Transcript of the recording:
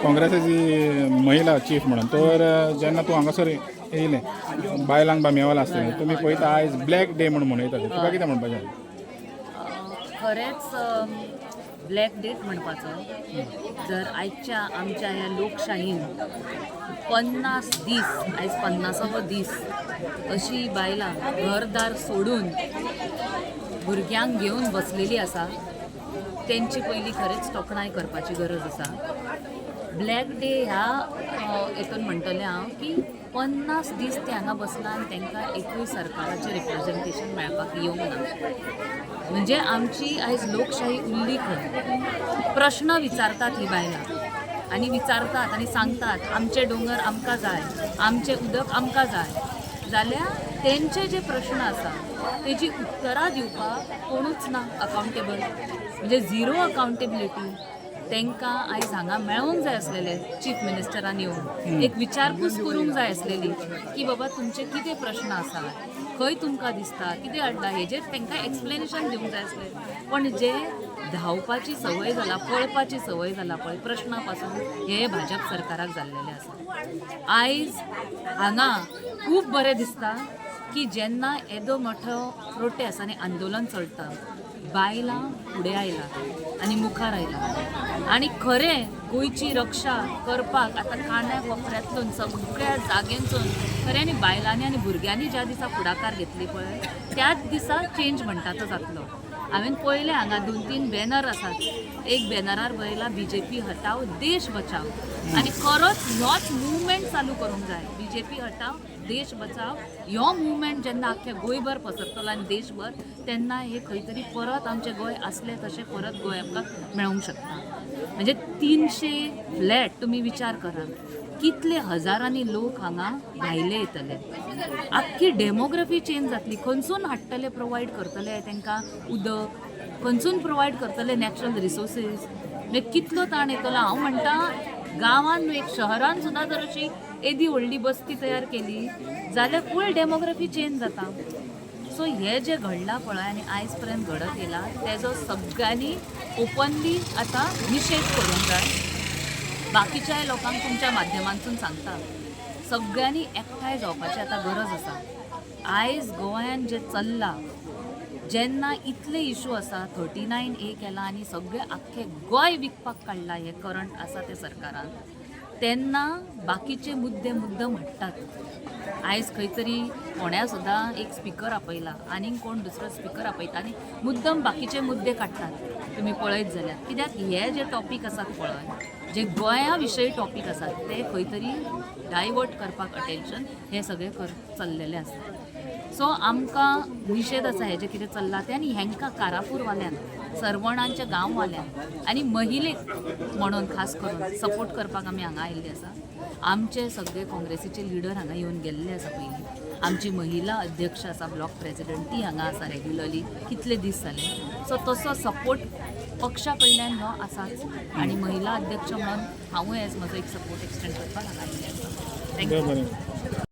काँग्रेसाची महिला चीफ म्हणून तर जेन्ना तूं हांगासर येयलें बायलांक बा मेवला आसतलें तुमी पळयता आयज ब्लॅक डे म्हणून मनयता तुका कितें म्हणपाचें? खरेंच ब्लॅक डेट म्हणपाचो जर आयच्या आमच्या ह्या लोकशाहीन 50 दीस आयज 50वो दीस अशी बायलां घरदार सोडून भुरग्यांक घेवन बसलेली आसा तेंची पयली खरेंच तोखणाय करपाची गरज आसा. ब्लॅक डे ह्या हेतून म्हणटलें हांव की 50 दीस ते हांगा बसला आनी तांकां एकूय सरकाराचें रिप्रेझेंटेशन मेळपाक येवंक ना. म्हणजे आमची आयज लोकशाही उरली खंय. प्रश्न विचारतात ही बायलां आनी विचारतात आनी सांगतात आमचे दोंगर आमकां जाय, आमचें उदक आमकां जाय. जाल्यार तेंचे जे प्रश्न आसा तेजी उत्तरां दिवपाक कोणूच ना अकावंटेबल. म्हणजे झिरो अकावंटेबिलिटी तांकां आयज हांगा मेळोंक जाय आसलेले चीफ मिनिस्टरान येवन एक विचारपूस करूंक जाय आसलेली की बाबा तुमचे कितें प्रश्न आसा, खंय तुमकां दिसता कितें हाडला हेजेर तांकां एक्सप्लेनेशन दिवंक जाय आसलें. पण जे धांवपाची संवय जाला पळपाची संवय जाला पळय प्रश्ना पासून हे भाजप सरकाराक जाल्लेले आसा. आयज हांगा खूब बरें दिसता की जेन्ना येदो मोठो प्रोटेस्ट आनी आंदोलन चलता बायलां फुडें आयला आनी मुखार आयला आनी खरें गोंयची रक्षा करपाक आतां कांड्या कोपऱ्यांतल्यान सगळ्या जाग्यांसून खऱ्यांनी बायलांनी आनी भुरग्यांनी ज्या दिसा फुडाकार घेतली पळय त्याच दिसा चेंज म्हणटा तो जातलो. हांवें पळयलें हांगा 2-3 बॅनर आसात. एक बॅनरार बरयला बीजेपी हटाव देश बचाव आनी खरोच ह्योच मुवमेंट चालू करूंक जाय. बीजेपी हटाव देश बचाव ह्यो मुवमेंट जेन्ना आख्ख्या गोंयभर पसरतलो आनी देशभर तेन्ना हे खंय तरी परत आमचें गोंय आसलें तशें परत गोंय आमकां मेळूंक शकता. म्हणजे 300 फ्लॅट तुमी विचार करात कितले हजारांनी लोक हांगा भायले येतले. आख्खी डेमोग्राफी चेंज जातली. खंयसून हाडटले प्रोवायड करतले तांकां उदक, खंयसून प्रोवायड करतले नॅचरल रिसोर्सीस. म्हणजे कितलो ताण येतलो. हांव म्हणटा गांवांत एक शहरान सुद्दां जर अशी येदी व्हडली बस्ती तयार केली जाल्यार फूल डेमोग्राफी चेंज जाता. सो हे जे घडलां पळय आनी आयज पर्यंत घडत येयला तेजो सगळ्यांनी ओपनली आतां निशेध करूंक जाय. बाकीच्या लोकांक तुमच्या माध्यमांतून सांगता सगळ्यांनी एकठांय जावपाची आतां गरज आसा. आयज गोंयान जे चल्लां जेन्ना इतले इशू आसा 39A केला आनी सगळे आख्खे गोंय विकपाक काडला हे करंट आसा ते सरकारान तेन्ना बाकीचे मुद्दम हाडटात. आयज खंय तरी कोण्या सुद्दां एक स्पिकर आपयला आनीक कोण दुसरो स्पिकर आपयता आनी मुद्दम बाकीचे मुद्दे काडटात. तुमी पळयत जाल्यार कित्याक हे जे टॉपीक आसात पळय जे गोंया विशयी टॉपीक आसात ते खंय तरी डायवर्ट करपाक अटेन्शन हे सगळे चल्लेले आसा. सो आमकां निशेध आसा हे जे कितें चल्लां तें आनी हेंकां कारापूरवाल्यांक सरवणांच्या गांववाल्यांक आनी महिलेक म्हणून खास करून सपोर्ट करपाक आमी हांगा आयिल्ले आसा. आमचे सगळे काँग्रेसीचे लिडर हांगा येवन गेल्ले आसा. पयलीं आमची महिला अध्यक्ष आसा ब्लॉक प्रेसिडेंट ती हांगा आसा रेग्युलरली कितले दीस जाले. सो तसो सपोर्ट पक्षा कडल्यान हो आसाच आनी महिला अध्यक्ष म्हणून हांवूय एज म्हजो एक सपोर्ट एक्सटेंड करपाक हांगा आयिल्ले आसा. थँक्यू.